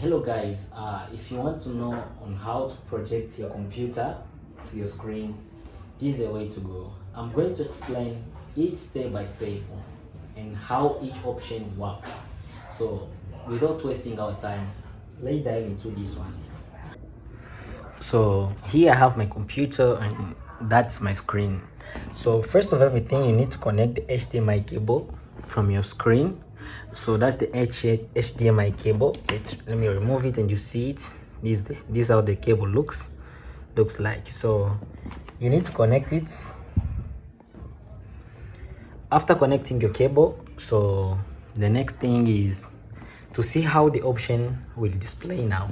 Hello guys, if you want to know on how to project your computer to your screen, this is the way to go. I'm going to explain each step by step and how each option works. So without wasting our time, let's dive into this one. So here I have my computer and that's my screen. So first of everything, you need to connect the HDMI cable from your screen. So that's the HDMI cable. Let me remove it and you see it. This is how the cable looks like. So you need to connect it. After connecting your cable, so the next thing is to see how the option will display now.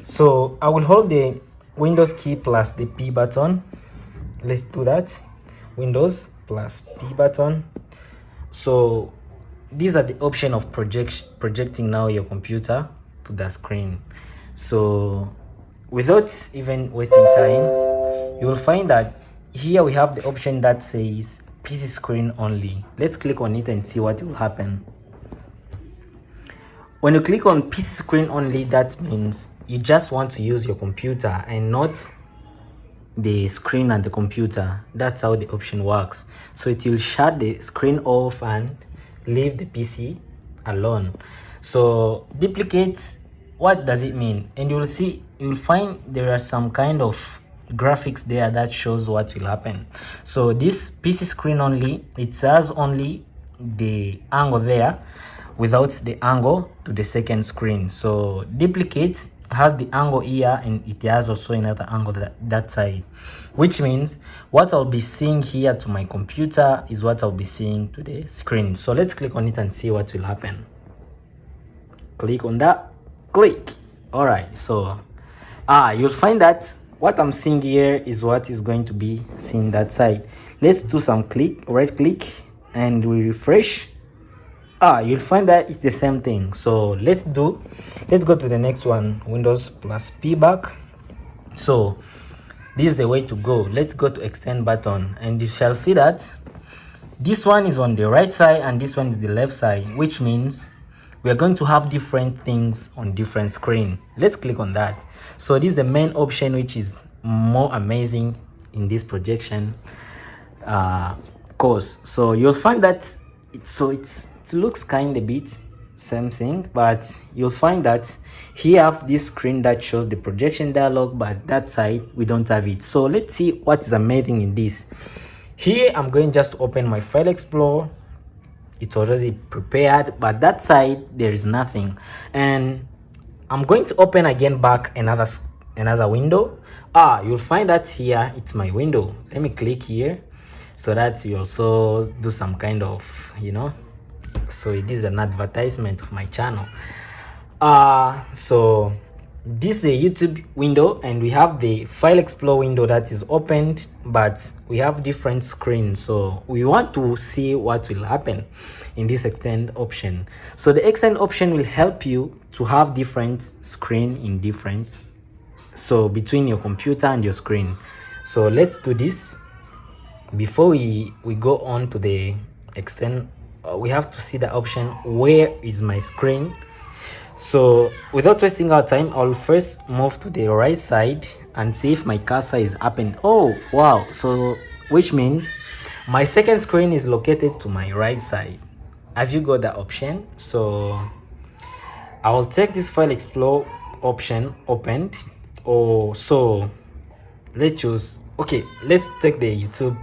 So I will hold the Windows key plus the P button. Let's do that. Windows plus P button. So these are the option of projecting now your computer to the screen. So without even wasting time, you will find that here we have the option that says PC screen only. Let's click on it and see what will happen. When you click on PC screen only, that means you just want to use your computer and not the screen and the computer. That's how the option works. So it will shut the screen off and leave the PC alone. So duplicate, what does it mean? And you will find there are some kind of graphics there that shows what will happen. So this PC screen only, it has only the angle there without the angle to the second screen. So duplicate has the angle here and it has also another angle that side, which means what I'll be seeing here to my computer is what I'll be seeing to the screen. So let's click on it and see what will happen. Click on that, click. All right, so you'll find that what I'm seeing here is what is going to be seen that side. Let's do some right click and we refresh. You'll find that it's the same thing. So let's go to the next one, Windows plus P back. So this is the way to go. Let's go to extend button and you shall see that this one is on the right side and this one is the left side, which means we are going to have different things on different screen. Let's click on that. So this is the main option, which is more amazing in this projection course. So you'll find that it looks kind of bit same thing, but you'll find that here have this screen that shows the projection dialog, but that side we don't have it. So let's see what is amazing in this. Here I'm going just to open my file explorer. It's already prepared, but that side there is nothing, and I'm going to open again back another window. You'll find that here it's my window. Let me click here so that you also do some kind of, so it is an advertisement of my channel. So this is a YouTube window and we have the file explorer window that is opened, but we have different screens. So we want to see what will happen in this extend option. So the extend option will help you to have different screen in different, so between your computer and your screen. So let's do this. Before we go on to the extend, we have to see the option, where is my screen? So without wasting our time, I'll first move to the right side and see if my cursor is up and wow, so which means my second screen is located to my right side. Have you got that option? So I will take this file explorer option opened. So let's choose, let's take the YouTube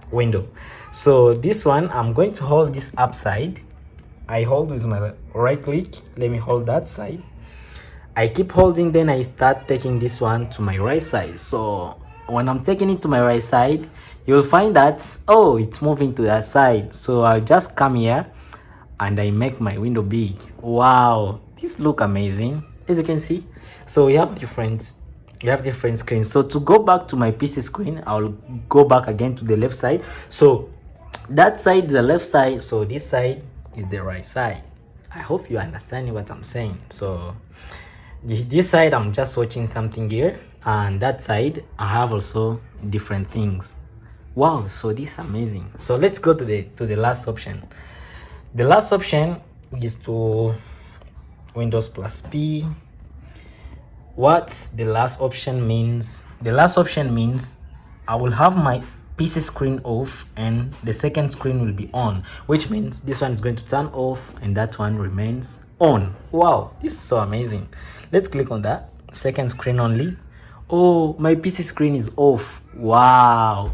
window. So this one, I'm going to hold this upside. I hold with my right click. Let me hold that side. I keep holding, then I start taking this one to my right side. So when I'm taking it to my right side, you'll find that it's moving to that side. So I'll just come here and I make my window big. Wow, this look amazing, as you can see. So we have different screens. So to go back to my PC screen, I'll go back again to the left side. So that side is the left side, so this side is the right side. I hope you understand what I'm saying. So this side I'm just watching something here, and that side I have also different things. Wow, so this is amazing. So let's go to the last option. The last option is to Windows plus P. What the last option means? The last option means I will have my PC screen off and the second screen will be on, which means this one is going to turn off and that one remains on. Wow, this is so amazing. Let's click on that second screen only. Oh, my PC screen is off. Wow,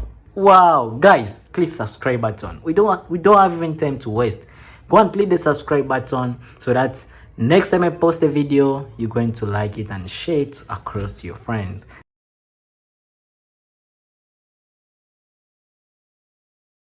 guys, click subscribe button. We don't have even time to waste. Go and click the subscribe button so that next time I post a video, you're going to like it and share it across your friends.